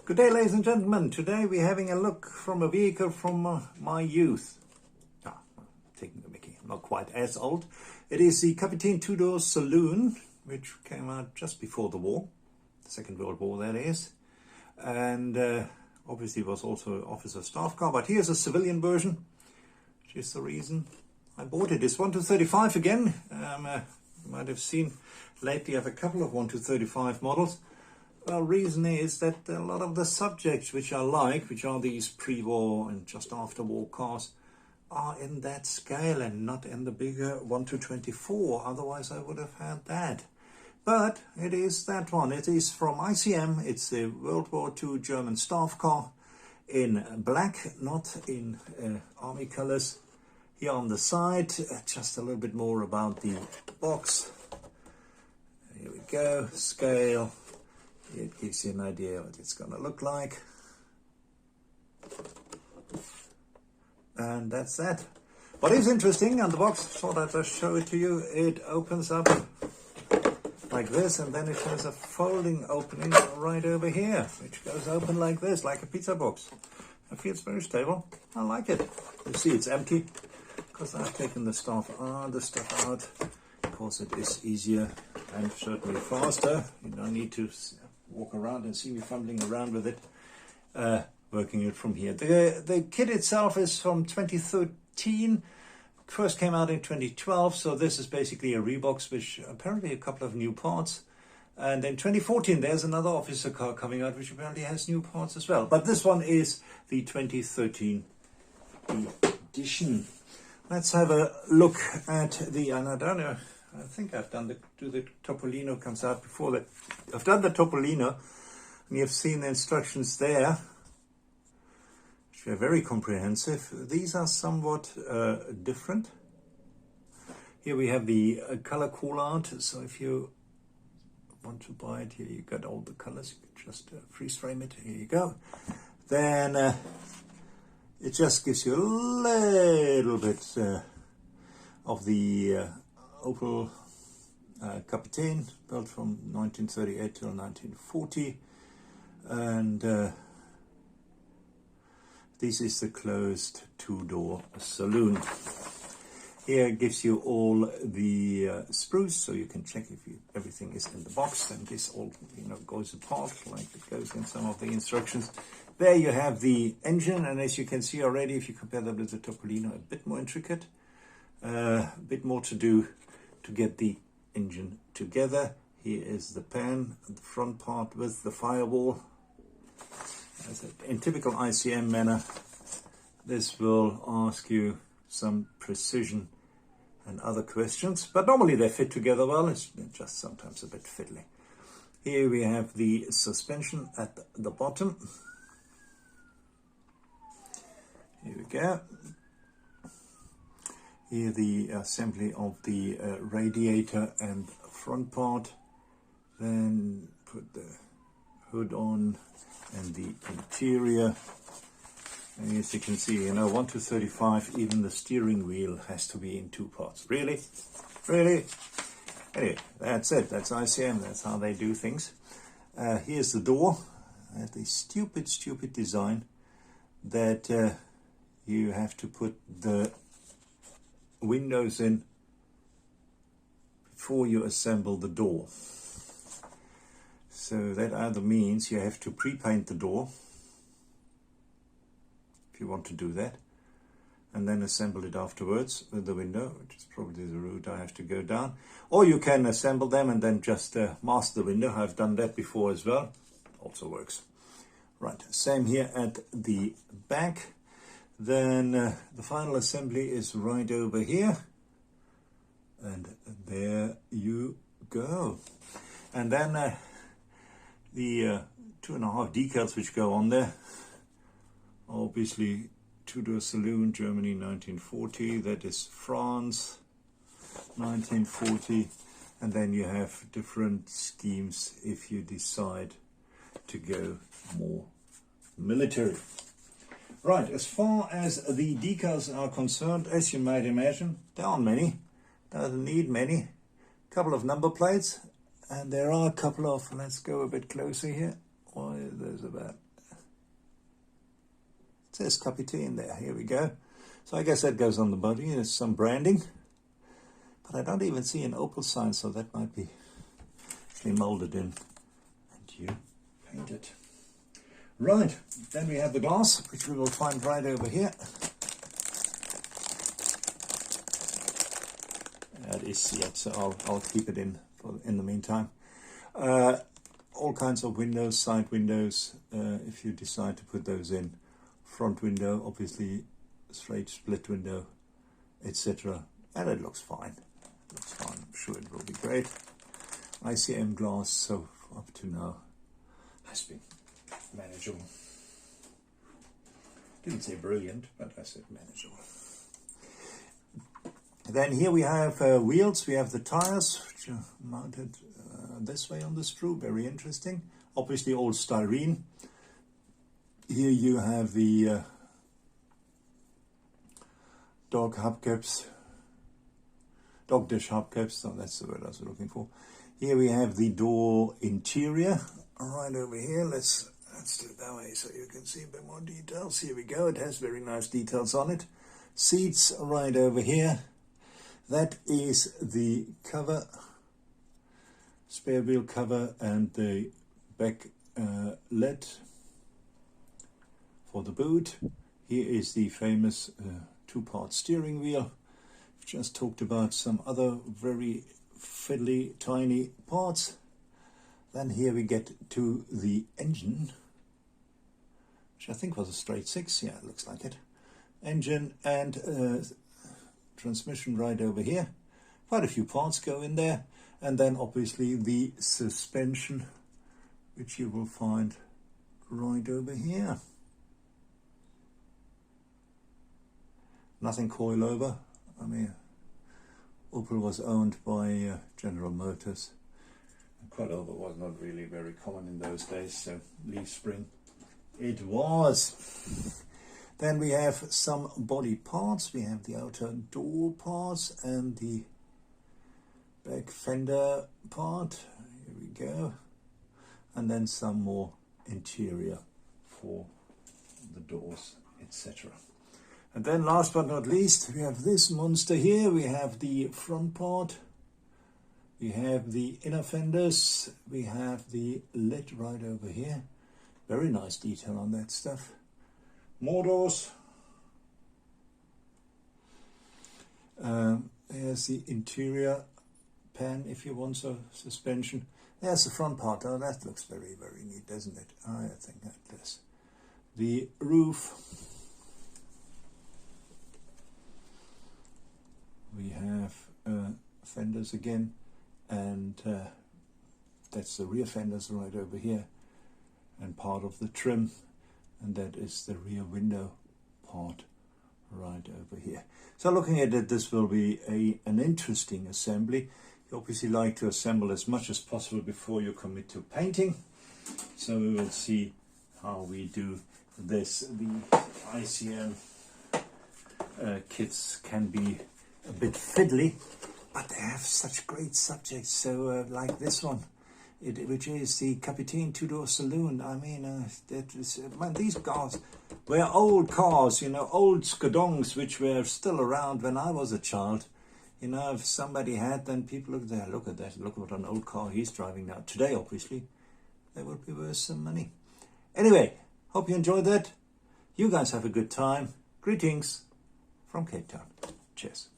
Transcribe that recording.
Good day, ladies and gentlemen. Today we're having a look from a vehicle from my youth. Taking the mickey, I'm not quite as old. It is the Kapitän two-door Saloon, which came out just before the war, the Second World War that is. And obviously was also an officer staff car, but here's a civilian version, which is the reason I bought it. It's 1-35 again. You might have seen lately I have a couple of 1-35 models. Well, reason is that a lot of the subjects which I like, which are these pre-war and just after war cars, are in that scale and not in the bigger 1-24. Otherwise I would have had that. But it is that one. It is from ICM. It's the World War II German staff car in black, not in army colors. Here on the side, just a little bit more about the box. Here we go, scale. It gives you an idea what it's going to look like. And that's that. What is interesting on the box, thought I'd just show it to you, it opens up like this, and then it has a folding opening right over here, which goes open like this, like a pizza box. It feels very stable. I like it. You see it's empty, because I've taken the stuff out. Of course it is easier and certainly faster. You don't need to walk around and see me fumbling around with it, working it from here. The kit itself is from 2013, first came out in 2012, so this is basically a rebox, which apparently a couple of new parts. And in 2014 there's another officer car coming out, which apparently has new parts as well. But this one is the 2013 edition. Let's have a look at the, and I don't know, I think I've done the Topolino comes out before that. I've done the Topolino, and you've seen the instructions there, which are very comprehensive. These are somewhat different. Here we have the color call out, so if you want to buy it, here you got all the colors. You can just freeze frame it. Here you go. Then it just gives you a little bit of the Opel Kapitän, built from 1938 till 1940, and this is the closed two-door saloon. Here it gives you all the sprues, so you can check if everything is in the box, and this all goes apart like it goes in some of the instructions. There you have the engine, and as you can see already, if you compare that with the Topolino, a bit more intricate, a bit more to do to get the engine together. Here is the pan, the front part with the firewall. In typical ICM manner, this will ask you some precision and other questions, but normally they fit together well. It's just sometimes a bit fiddly. Here we have the suspension at the bottom. Here we go. Here the assembly of the radiator and front part. Then put the hood on and the interior. And as you can see, 1-35, even the steering wheel has to be in two parts. Really? Really? Anyway, that's it. That's ICM. That's how they do things. Here's the door. The stupid design that you have to put the windows in before you assemble the door. So that either means you have to pre-paint the door, if you want to do that, and then assemble it afterwards with the window, which is probably the route I have to go down. Or you can assemble them and then just mask the window. I've done that before as well. Also works. Right, same here at the back. Then the final assembly is right over here, and there you go. And then the 2.5 decals which go on there, obviously two-door saloon, Germany 1940, that is France 1940, and then you have different schemes if you decide to go more military. Right, as far as the decals are concerned, as you might imagine, there aren't many, doesn't need many. Couple of number plates, and there are a couple of, let's go a bit closer here. There's about It says Kapitän there. Here we go. So I guess that goes on the body. There's some branding. But I don't even see an Opel sign, so that might be actually molded in. And you paint it. Right, then we have the glass, which we will find right over here. That is sealed, so I'll keep it in the meantime. All kinds of windows, side windows, if you decide to put those in. Front window, obviously straight split window, etc. And it looks fine. It looks fine. I'm sure it will be great. ICM glass, so up to now, has been manageable. Didn't say brilliant, but I said manageable. Then here we have wheels. We have the tires, which are mounted this way on the screw. Very interesting. Obviously all styrene. Here you have the dog hubcaps, dog dish hubcaps. So that's the word I was looking for. Here we have the door interior. Right over here. Let's do it that way so you can see a bit more details. Here we go. It has very nice details on it. Seats right over here. That is the cover, spare wheel cover, and the back lid for the boot. Here is the famous two-part steering wheel. We've just talked about some other very fiddly, tiny parts. Then here we get to the engine, which I think was a straight 6. Yeah, it looks like it. Engine and transmission right over here. Quite a few parts go in there. And then obviously the suspension, which you will find right over here. Nothing coilover. I mean, Opel was owned by General Motors. Coilover was not really very common in those days, so leaf spring it was. Then we have some body parts. We have the outer door parts and the back fender part. Here we go. And then some more interior for the doors, etc. And then last but not least, we have this monster here. We have the front part. We have the inner fenders. We have the lid right over here. Very nice detail on that stuff. More doors. There's the interior pan, if you want, so suspension. There's the front part. Oh, that looks very, very neat, doesn't it? I think that does. The roof. We have fenders again, and that's the rear fenders right over here, and part of the trim, and that is the rear window part right over here. So looking at it, this will be an interesting assembly. You obviously like to assemble as much as possible before you commit to painting. So we will see how we do this. The ICM kits can be a bit fiddly, but they have such great subjects. So like this one, which is the Kapitän two-door Saloon. I mean, these cars were old cars, you know, old Skodongs, which were still around when I was a child. You know, if somebody had, then people look there, look at that, look what an old car he's driving now. Today, obviously, they would be worth some money. Anyway, hope you enjoyed that. You guys have a good time. Greetings from Cape Town. Cheers.